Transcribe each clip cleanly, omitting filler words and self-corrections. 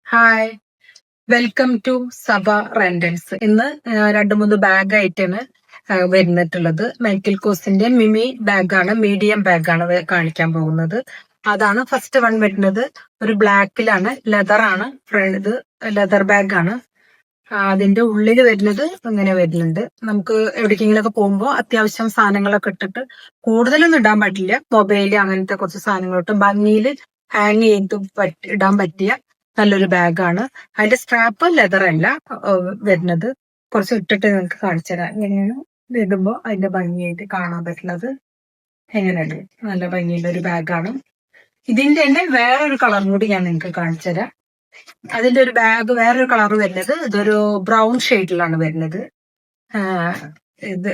Hi, welcome to സഭ rentals. ഇന്ന് രണ്ട് മൂന്ന് ബാഗ് ആയിട്ടാണ് വരുന്നിട്ടുള്ളത്. മൈക്കിൾ കോസിന്റെ മിമി ബാഗാണ്, മീഡിയം ബാഗാണ് കാണിക്കാൻ പോകുന്നത്. അതാണ് ഫസ്റ്റ് വൺ വരുന്നത്. ഒരു ബ്ലാക്കിലാണ്, ലെതറാണ്. ഇത് ലെതർ ബാഗാണ്. അതിന്റെ ഉള്ളിൽ വരുന്നത് ഇങ്ങനെ വരുന്നുണ്ട്. നമുക്ക് എവിടേക്കെങ്കിലും ഒക്കെ പോകുമ്പോൾ അത്യാവശ്യം സാധനങ്ങളൊക്കെ ഇട്ടിട്ട് കൂടുതലൊന്നും ഇടാൻ പറ്റില്ല. മൊബൈല് അങ്ങനത്തെ കുറച്ച് സാധനങ്ങളോട്ട് ഭംഗിയിൽ ഹാങ് ചെയ്ത് ഇടാൻ പറ്റിയ നല്ലൊരു ബാഗാണ്. അതിന്റെ സ്ട്രാപ്പ് ലെതർ അല്ല വരുന്നത്. കുറച്ച് ഇട്ടിട്ട് നിങ്ങൾക്ക് കാണിച്ചു തരാം. ഇങ്ങനെയാണ് ഇടുമ്പോ അതിന്റെ ഭംഗിയായിട്ട് കാണാൻ പറ്റുന്നത്. എങ്ങനെയുണ്ട്? നല്ല ഭംഗിയുള്ള ഒരു ബാഗാണ്. ഇതിന്റെ തന്നെ വേറൊരു കളറും കൂടി ഞാൻ നിങ്ങൾക്ക് കാണിച്ചു തരാം. അതിന്റെ ഒരു ബാഗ് വേറൊരു കളർ വരുന്നത് ഇതൊരു ബ്രൗൺ ഷെയ്ഡിലാണ് വരുന്നത്.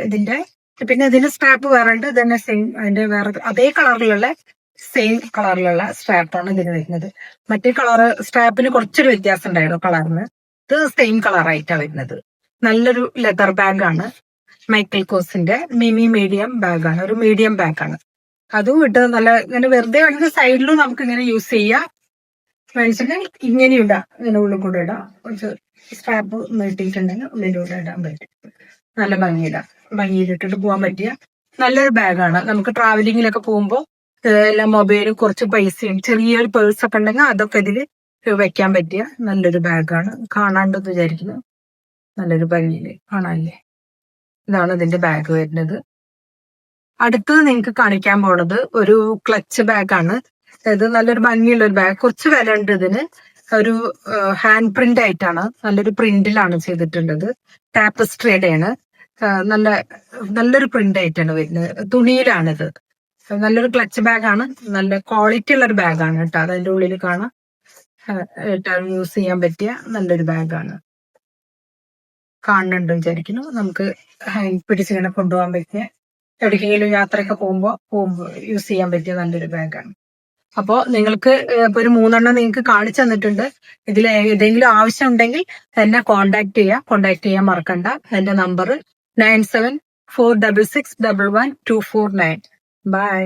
ഇതിന്റെ പിന്നെ ഇതിന്റെ സ്ട്രാപ്പ് വേറെ ഉണ്ട്. ഇതന്നെ സെയിം അതിന്റെ വേറെ അതേ കളറിലുള്ള സെയിം കളറിലുള്ള സ്ട്രാപ്പാണ് ഇതിന് വരുന്നത്. മറ്റേ കളറ് സ്ട്രാപ്പിന് കുറച്ചൊരു വ്യത്യാസം ഉണ്ടായിരുന്നു കളറിന്. ഇത് സെയിം കളറായിട്ടാണ് വരുന്നത്. നല്ലൊരു ലെതർ ബാഗാണ്. മൈക്കിൾ കോസിന്റെ മിമി മീഡിയം ബാഗാണ്. ഒരു മീഡിയം ബാഗാണ്. അതും ഇട്ട് നല്ല ഇങ്ങനെ വെറുതെ വേണമെങ്കിൽ സൈഡിലും നമുക്ക് ഇങ്ങനെ യൂസ് ചെയ്യാം. വേണിച്ചിട്ട് ഇങ്ങനെ ഇടാം. ഇങ്ങനെ ഉള്ളിൽ കൂടെ ഇടാം. കുറച്ച് സ്ട്രാപ്പ് നീട്ടിയിട്ടുണ്ടെങ്കിൽ ഉള്ളിലൂടെ ഇടാൻ പറ്റും. നല്ല ഭംഗിയിലിട്ടിട്ട് പോകാൻ പറ്റിയ നല്ലൊരു ബാഗാണ്. നമുക്ക് ട്രാവലിങ്ങിലൊക്കെ പോകുമ്പോൾ എല്ലാ മൊബൈലും കുറച്ച് പൈസയും ചെറിയൊരു പേഴ്സ് ഒക്കെ ഉണ്ടെങ്കിൽ അതൊക്കെ ഇതില് വെക്കാൻ പറ്റിയ നല്ലൊരു ബാഗാണ്. കാണാണ്ടെന്ന് വിചാരിക്കുന്നു. നല്ലൊരു ഭംഗിയില് കാണാനല്ലേ. ഇതാണ് ഇതിന്റെ ബാഗ് വരുന്നത്. അടുത്തത് നിങ്ങൾക്ക് കാണിക്കാൻ പോണത് ഒരു ക്ലച്ച് ബാഗാണ്. ഇത് നല്ലൊരു ഭംഗിയുള്ള ഒരു ബാഗ്. കുറച്ച് വില ഉണ്ട് ഇതിന്. ഒരു ഹാൻഡ് പ്രിന്റ് ആയിട്ടാണ്, നല്ലൊരു പ്രിന്റിലാണ് ചെയ്തിട്ടുള്ളത്. ടാപ്പസ്ട്രിയുടെയാണ്. നല്ലൊരു പ്രിന്റ് ആയിട്ടാണ് വരുന്നത്. തുണിയിലാണിത്. നല്ലൊരു ക്ലച്ച് ബാഗാണ്. നല്ല ക്വാളിറ്റി ഉള്ള ഒരു ബാഗാണ് കേട്ടോ. അതിന്റെ ഉള്ളിൽ കാണാം. യൂസ് ചെയ്യാൻ പറ്റിയ നല്ലൊരു ബാഗാണ്. കാണുന്നുണ്ട് വിചാരിക്കുന്നു. നമുക്ക് പിടിച്ചിങ്ങനെ കൊണ്ടുപോകാൻ പറ്റിയ, എവിടേക്കെങ്കിലും യാത്രയൊക്കെ പോകുമ്പോൾ യൂസ് ചെയ്യാൻ പറ്റിയ നല്ലൊരു ബാഗാണ്. അപ്പോ നിങ്ങൾക്ക് ഇപ്പൊ ഒരു 3 നിങ്ങൾക്ക് കാണിച്ചു തന്നിട്ടുണ്ട്. ഇതിൽ ഏതെങ്കിലും ആവശ്യം ഉണ്ടെങ്കിൽ എന്നെ കോണ്ടാക്ട് ചെയ്യാൻ മറക്കണ്ട. എന്റെ നമ്പർ 9746611249. ബൈ.